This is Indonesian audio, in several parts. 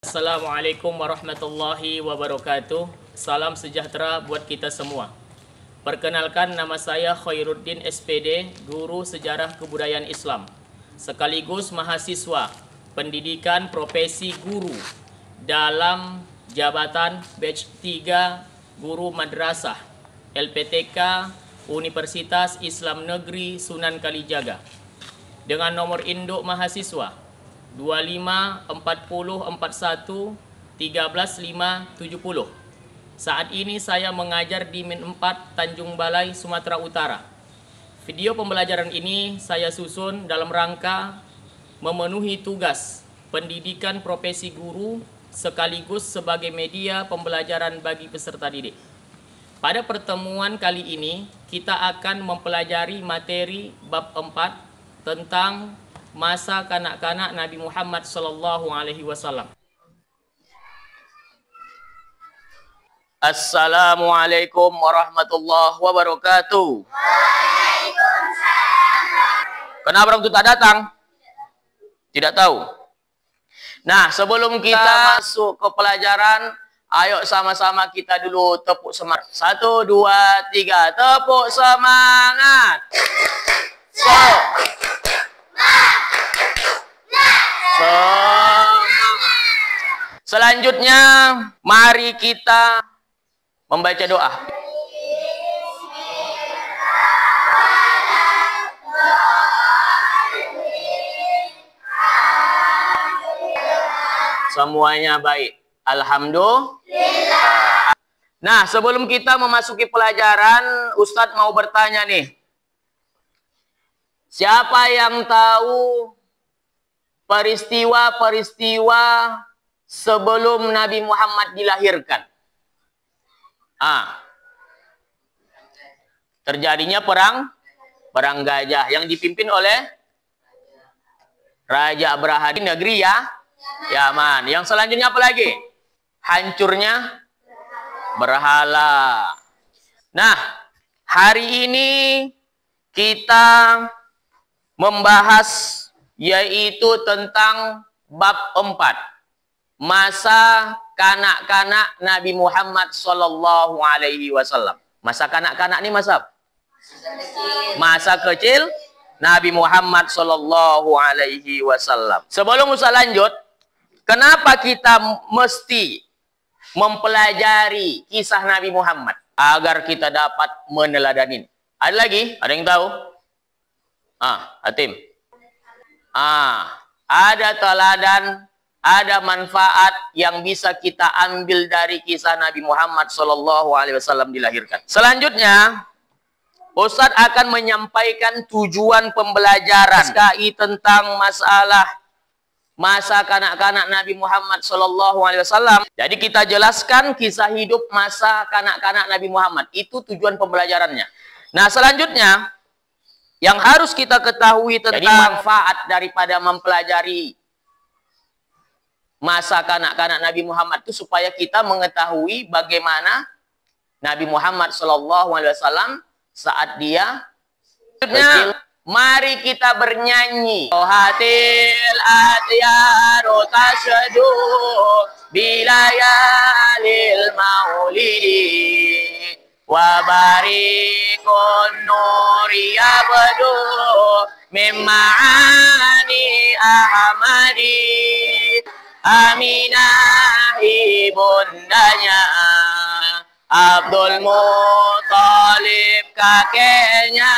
Assalamualaikum warahmatullahi wabarakatuh. Salam sejahtera buat kita semua. Perkenalkan, nama saya Khairuddin SPD, Guru Sejarah Kebudayaan Islam, sekaligus mahasiswa pendidikan profesi guru dalam jabatan batch 3 Guru Madrasah LPTK Universitas Islam Negeri Sunan Kalijaga dengan nomor induk mahasiswa 254041130570. Saat ini saya mengajar di Min 4 Tanjung Balai, Sumatera Utara. Video pembelajaran ini saya susun dalam rangka memenuhi tugas pendidikan profesi guru sekaligus sebagai media pembelajaran bagi peserta didik. Pada pertemuan kali ini kita akan mempelajari materi bab 4 tentang masa kanak-kanak Nabi Muhammad SAW. Assalamualaikum warahmatullahi wabarakatuh. Waalaikumsalam. Kenapa orang itu tak datang? Tidak tahu. Nah, sebelum kita masuk ke pelajaran, ayo sama-sama kita dulu tepuk semangat. 1, 2, 3, tepuk semangat. Selanjutnya, mari kita membaca doa. Semuanya baik. Alhamdulillah. Nah, sebelum kita memasuki pelajaran, Ustadz mau bertanya nih. Siapa yang tahu peristiwa-peristiwa sebelum Nabi Muhammad dilahirkan? Terjadinya perang gajah yang dipimpin oleh Raja Abraha di negeri Yaman. Yang selanjutnya apa lagi? Hancurnya berhala. Nah, hari ini kita membahas yaitu tentang bab 4, masa kanak-kanak Nabi Muhammad SAW. Masa kanak-kanak ini masa apa? Masa kecil Nabi Muhammad SAW. Sebelum Ustaz lanjut, kenapa kita mesti mempelajari kisah Nabi Muhammad agar kita dapat meneladani? Ada lagi? Ada yang tahu? Hatim. Ada teladan, ada manfaat yang bisa kita ambil dari kisah Nabi Muhammad SAW dilahirkan. Selanjutnya, Ustadz akan menyampaikan tujuan pembelajaran SKI tentang masalah masa kanak-kanak Nabi Muhammad SAW. Jadi kita jelaskan kisah hidup masa kanak-kanak Nabi Muhammad. Itu tujuan pembelajarannya. Nah, selanjutnya yang harus kita ketahui tentang manfaat daripada mempelajari masa kanak-kanak Nabi Muhammad itu supaya kita mengetahui bagaimana Nabi Muhammad SAW saat dia kecil. Mari kita bernyanyi. Hatil atyaru tasyadu bilayalil maulidi wa barikun nuri abdu mimma'ani ahmadi. Aminah ibundanya, Abdul Muthalib kakeknya,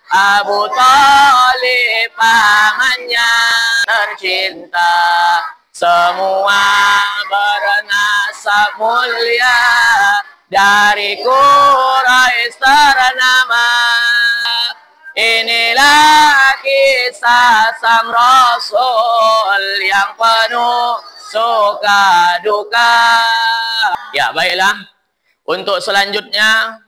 Abu Thalib pamannya. Tercinta semua bernasab mulia, dari Quraisy ternama. Inilah kisah sang Rasul yang penuh suka duka. Ya, baiklah. Untuk selanjutnya,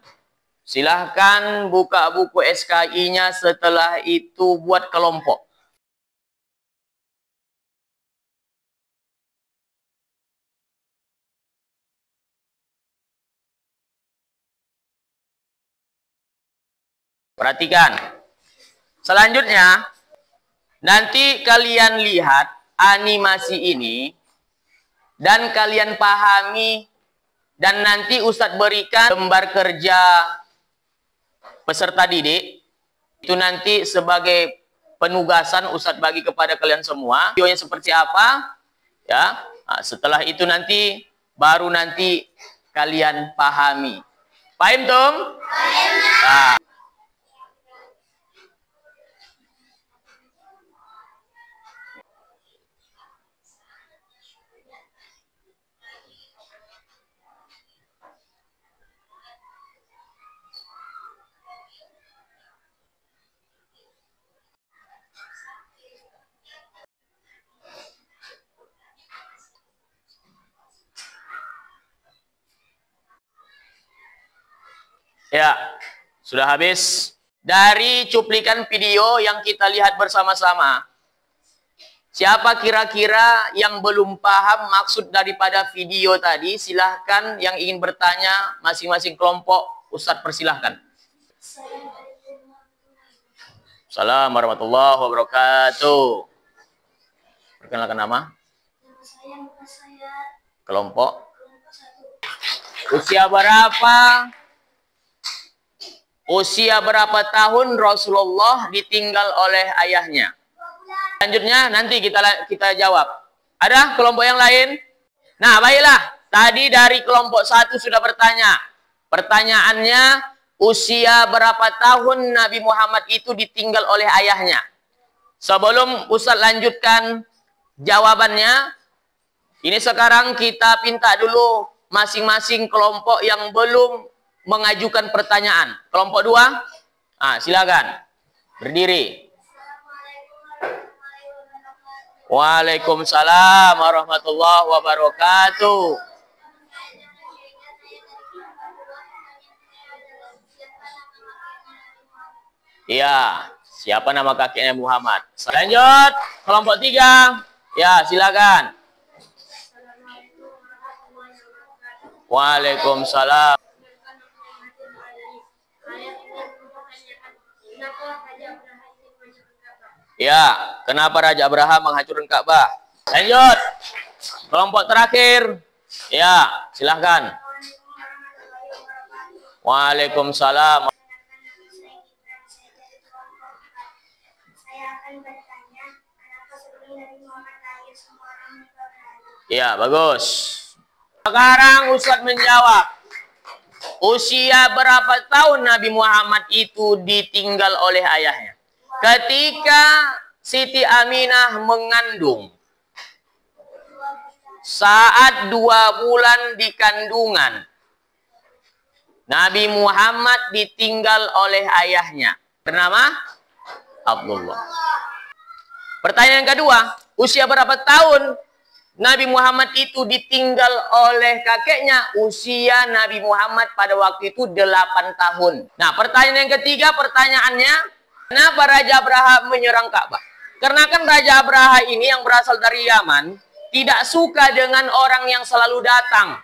silahkan buka buku SKI-nya, setelah itu buat kelompok. Perhatikan. Selanjutnya, nanti kalian lihat animasi ini. dan kalian pahami, dan nanti Ustadz berikan lembar kerja peserta didik. Itu nanti sebagai penugasan Ustadz bagi kepada kalian semua. Videonya seperti apa? Ya. Nah, setelah itu nanti baru nanti kalian pahami. Paham, Tum? Nah. Ya, sudah habis. Dari cuplikan video yang kita lihat bersama-sama, siapa kira-kira yang belum paham maksud daripada video tadi? Silahkan yang ingin bertanya, masing-masing kelompok. Ustadz persilahkan. Assalamualaikum warahmatullahi wabarakatuh. Perkenalkan nama. Kelompok. Usia berapa? Usia berapa tahun Rasulullah ditinggal oleh ayahnya? Selanjutnya nanti kita jawab. Ada kelompok yang lain? Nah, baiklah. Tadi dari kelompok 1 sudah bertanya. Pertanyaannya, usia berapa tahun Nabi Muhammad itu ditinggal oleh ayahnya? Sebelum Ustadz lanjutkan jawabannya, ini sekarang kita pinta dulu masing-masing kelompok yang belum mengajukan pertanyaan. Kelompok 2, silakan berdiri. Waalaikumsalam warahmatullahi wabarakatuh. Iya, siapa nama kakeknya Muhammad? Lanjut, kelompok 3. Ya, silakan. Waalaikumsalam. Ya, kenapa Raja Abraham menghancurkan Ka'bah? Lanjut. Kelompok terakhir. Ya, silahkan. Waalaikumsalam. Ya, bagus. Sekarang Ustadz menjawab. Usia berapa tahun Nabi Muhammad itu ditinggal oleh ayahnya? Ketika Siti Aminah mengandung, saat 2 bulan di kandungan, Nabi Muhammad ditinggal oleh ayahnya, bernama Abdullah. Pertanyaan kedua, usia berapa tahun Nabi Muhammad itu ditinggal oleh kakeknya? Usia Nabi Muhammad pada waktu itu 8 tahun. Nah, pertanyaan yang ketiga, pertanyaannya, kenapa Raja Abraha menyerang Ka'bah? Karena kan Raja Abraha ini yang berasal dari Yaman tidak suka dengan orang yang selalu datang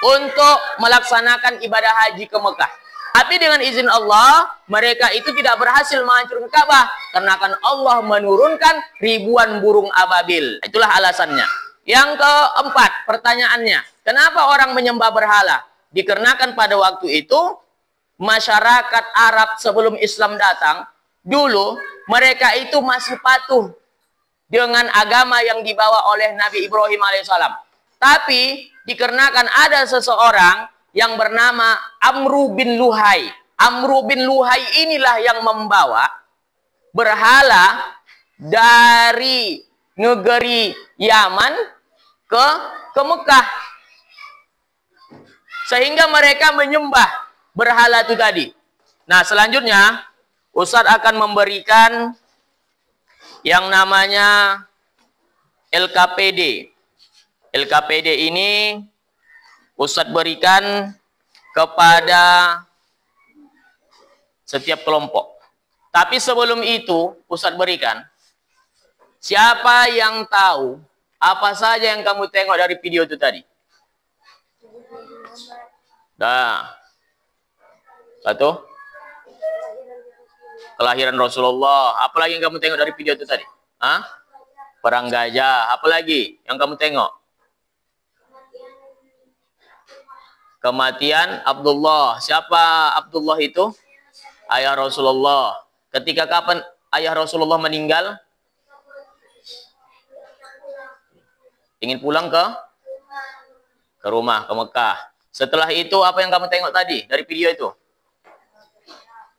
untuk melaksanakan ibadah haji ke Mekah. Tapi dengan izin Allah, mereka itu tidak berhasil menghancurkan Ka'bah karena kan Allah menurunkan ribuan burung ababil. Itulah alasannya. Yang keempat, pertanyaannya, kenapa orang menyembah berhala? Dikarenakan pada waktu itu masyarakat Arab sebelum Islam datang, dulu mereka itu masih patuh dengan agama yang dibawa oleh Nabi Ibrahim alaihissalam. Tapi dikarenakan ada seseorang yang bernama Amru bin Luhai. Amru bin Luhai inilah yang membawa berhala dari negeri Yaman ke Mekah. Sehingga mereka menyembah berhala itu tadi. Nah, selanjutnya Ustadz akan memberikan yang namanya LKPD. LKPD ini Ustadz berikan kepada setiap kelompok. Tapi sebelum itu Ustadz berikan, siapa yang tahu apa saja yang kamu tengok dari video itu tadi? Dah. Satu. Kelahiran Rasulullah. Apa lagi yang kamu tengok dari video itu tadi? Hah? Perang gajah. Apa lagi yang kamu tengok? Kematian Abdullah. Siapa Abdullah itu? Ayah Rasulullah. Ketika kapan ayah Rasulullah meninggal? Ingin pulang ke rumah, ke Mekah. Setelah itu apa yang kamu tengok tadi dari video itu?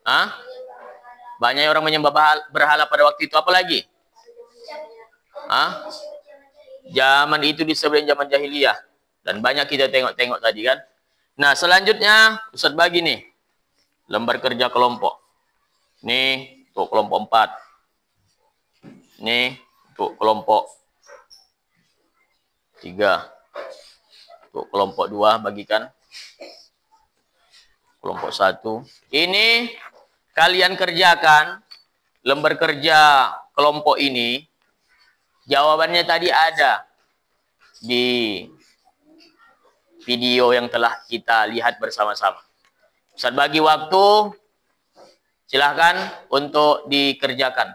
Hah? Banyak orang menyembah berhala pada waktu itu. Apa lagi? Hah? Zaman itu disebut zaman jahiliyah. Dan banyak kita tengok-tengok tadi kan. Nah, selanjutnya Ustaz bagi nih. Lembar kerja kelompok. Nih, untuk kelompok 4. Nih, untuk kelompok 3. Untuk kelompok 2 bagikan. Kelompok 1. Ini kalian kerjakan lembar kerja kelompok ini. Jawabannya tadi ada di video yang telah kita lihat bersama-sama. Ustaz bagi waktu, silahkan untuk dikerjakan.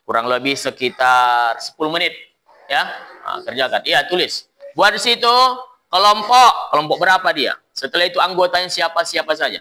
Kurang lebih sekitar 10 menit. Ya, nah, kerjakan. Iya, tulis. Buat di situ kelompok berapa dia. Setelah itu anggotanya siapa-siapa saja.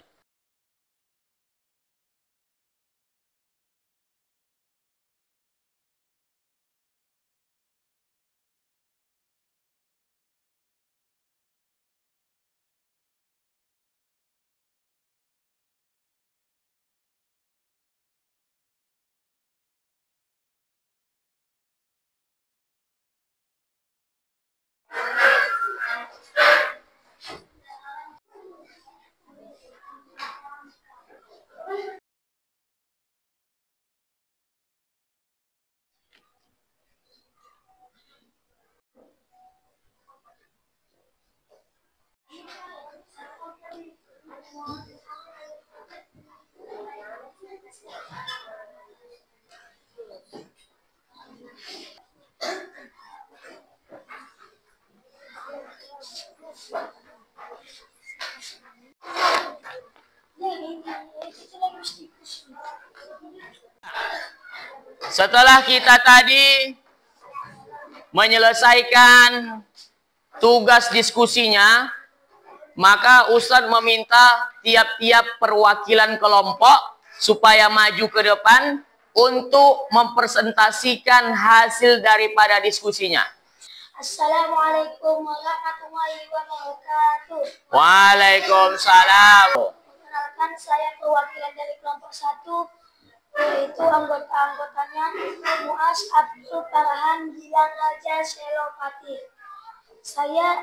Setelah kita tadi menyelesaikan tugas diskusinya, maka Ustadz meminta tiap-tiap perwakilan kelompok supaya maju ke depan untuk mempresentasikan hasil daripada diskusinya. Assalamualaikum warahmatullahi wabarakatuh. Waalaikumsalam. Perkenalkan, saya perwakilan dari kelompok 1, yaitu anggota-anggotanya Muas Abdul Farhan Gilang Raja Selopati. Saya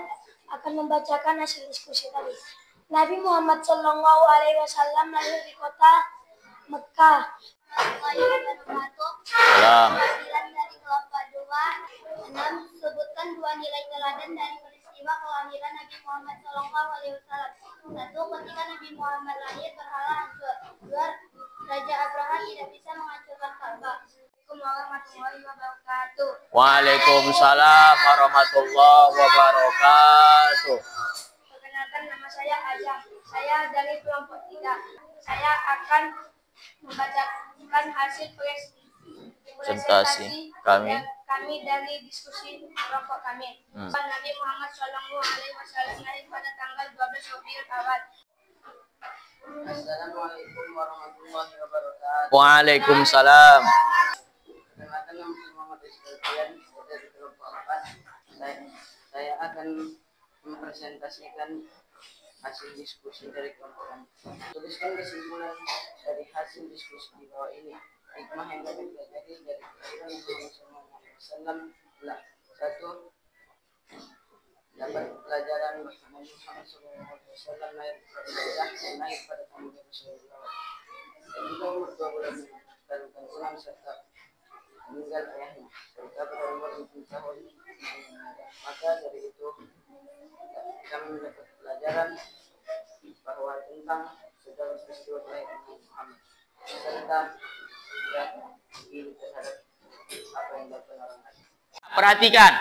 akan membacakan hasil diskusi tadi. Nabi Muhammad SAW lahir di kota Mekah. Perwakilan dari kelompok 2, 6. Sebutkan 2 nilai teladan dari peristiwa kelahiran Nabi Muhammad SAW. 1. Ketika Nabi Muhammad lahir, berhala hancur. 2. Raja Abraha tidak bisa menghancurkan Ka'bah. Assalamualaikum warahmatullahi wabarakatuh. Waalaikumsalam warahmatullahi wabarakatuh. Perkenalkan, nama saya Azam. Saya dari kelompok 3. Saya akan membacakan hasil presentasi kami dari diskusi kelompok kami. Nabi Muhammad SAW lahir pada tanggal 12 Rabiul Awal. Assalamualaikum warahmatullahi wabarakatuh. Waalaikumsalam. Perkenalkan, nama saya Muhammad Ismail dari kelompok 4. Saya akan mempresentasikan hasil diskusi dari kelompok kami. Tuliskan kesimpulan dari hasil diskusi di bawah ini. Hikmah yang dapat pelajari dari kelahiran Nabi Muhammad SAW. 1. Dapat pelajaran bahwa Nabi Muhammad SAW lahir pada tanggal 12 Rabiul Awal. Ketika umur 2 bulan dan ulang serta meninggal ayahnya. Serta pada umur 6 tahun. Maka dari itu kami mendapat pelajaran bahwa tentang segala peristiwa kelahiran Nabi Muhammad serta tidak ingin terhadap apa yang dilakukan orang lain. Perhatikan.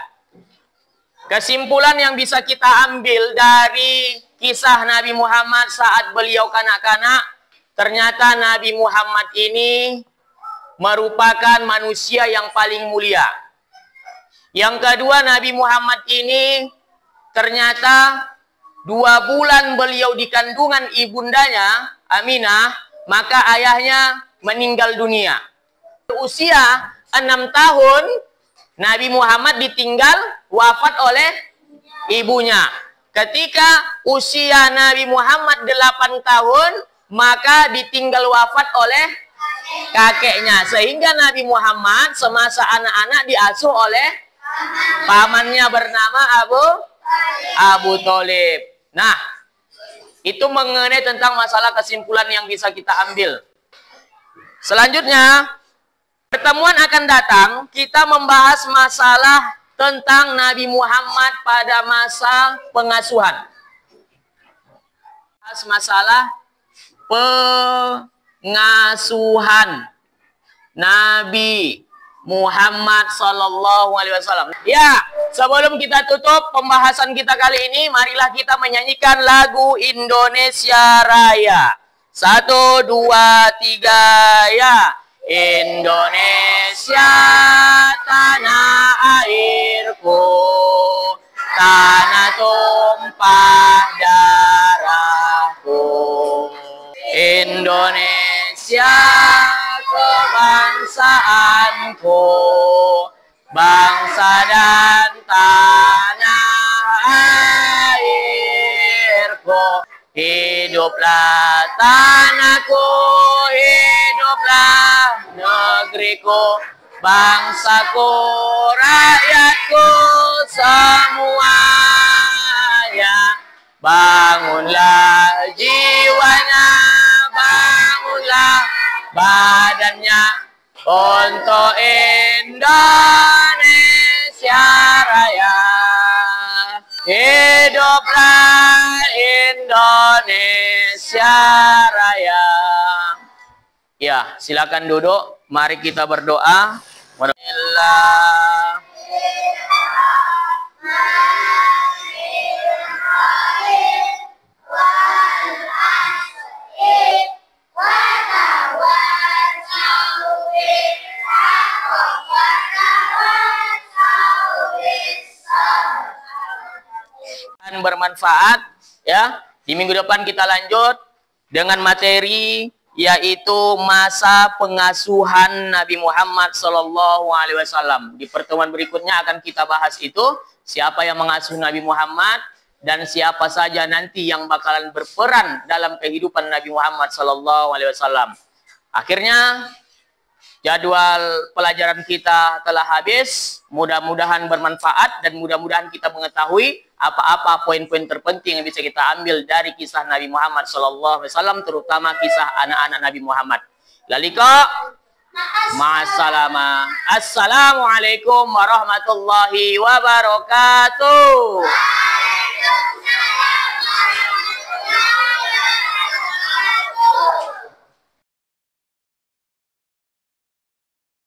Kesimpulan yang bisa kita ambil dari kisah Nabi Muhammad saat beliau kanak-kanak, ternyata Nabi Muhammad ini merupakan manusia yang paling mulia. Yang kedua, Nabi Muhammad ini ternyata 2 bulan beliau di kandungan ibundanya, Aminah, maka ayahnya meninggal dunia. Usia 6 tahun, Nabi Muhammad ditinggal wafat oleh ibunya. Ketika usia Nabi Muhammad 8 tahun, maka ditinggal wafat oleh kakeknya. Sehingga Nabi Muhammad semasa anak-anak diasuh oleh pamannya bernama Abu Thalib. Nah, itu mengenai tentang masalah kesimpulan yang bisa kita ambil. Selanjutnya, pertemuan akan datang, kita membahas masalah tentang Nabi Muhammad pada masa pengasuhan. Masalah pengasuhan Nabi Muhammad Sallallahu Alaihi Wasallam. Ya, sebelum kita tutup pembahasan kita kali ini, marilah kita menyanyikan lagu Indonesia Raya. 1, 2, 3, ya. Indonesia tanah airku, tanah tumpah darahku. Indonesia kebangsaanku, bangsa dan tanah airku. Hiduplah tanahku, hiduplah negeriku, bangsaku, rakyatku semuanya. Bangunlah jiwanya, bangunlah badannya untuk Indonesia Raya. Hiduplah Indonesia Raya. Ya, silakan duduk. Mari kita berdoa. Bismillah. Bermanfaat ya. Di minggu depan kita lanjut dengan materi yaitu masa pengasuhan Nabi Muhammad Sallallahu Alaihi Wasallam. Di pertemuan berikutnya akan kita bahas itu, siapa yang mengasuh Nabi Muhammad dan siapa saja nanti yang bakalan berperan dalam kehidupan Nabi Muhammad Sallallahu Alaihi Wasallam. Akhirnya jadwal pelajaran kita telah habis. Mudah-mudahan bermanfaat dan mudah-mudahan kita mengetahui apa-apa poin-poin terpenting yang bisa kita ambil dari kisah Nabi Muhammad SAW, terutama kisah anak-anak Nabi Muhammad. Lalika, ma'asalama. Assalamualaikum warahmatullahi wabarakatuh.